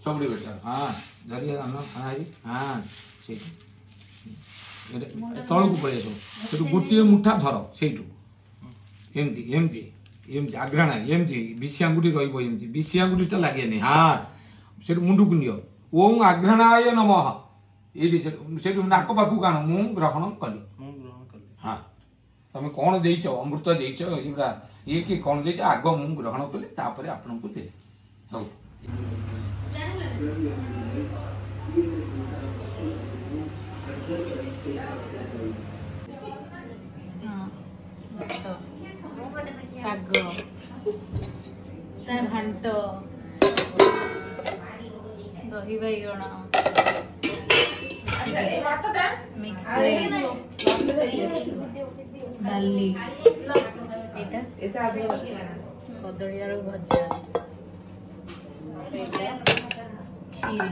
चमड़ी बेटा हाँ धरिए हाँ से तौक पड़े से गोटे मुठा धर से एमती एमती एमती आघ्राणा एमती विशी आंगुठी रही विशी आंगुठीटा लगे हाँ से मुंड को नियो ओं आघ्राणाय नमः ये नाक पाखु काण मु ग्रहण कली हाँ तुम कौन देच अमृत देच ये कि कौन देच आग मु ग्रहण कली तापर आपन को दे हो ଶାଗ ଘାଣ୍ଟ ଦହି ବାଇଗଣ ମିକ୍ସ ଡାଲି ଏଇଟା କଦଳୀ ଆଳୁ ଭଜା କ୍ଷୀରି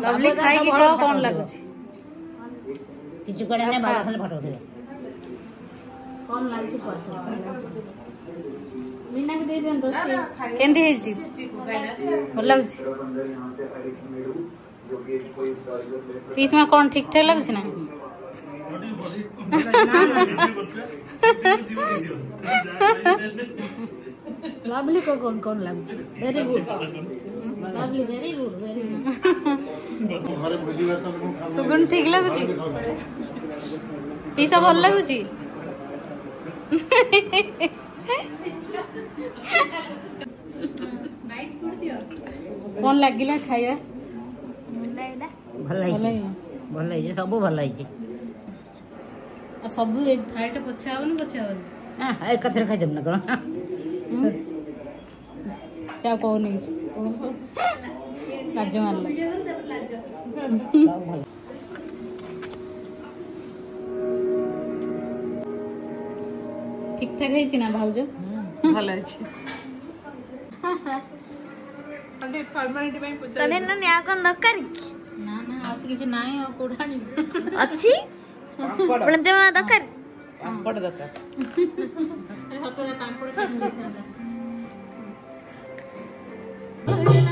लवली खाई की कौन लागुची किछु करे ने बाबा खाली फटो दे कौन लागुची परसो मीना के दे देन तो केंदी हेची भल लागुची पीस में कौन ठीक ठाक लागुची ना लवली को कौन कौन लागुची very good lovely very good very good सुगुन ठीक लागुची पीसा भल लागुची कौन लागिला खाଇବା भल है सब भल है सब थाईटा पछावन हां एक कथरे खाइ देम ना कोन से को नहीं लाज मारला ठीक ठाक है ना भाउज भल है अरे फॉर्मालिटी में पूछ तने न न्या कोन दरकार ना ना आ किछ नाही आ कोडानी अच्छी पण ते मा दरकार पापड़ दरकार अरे हतो पापड़ सब नहीं था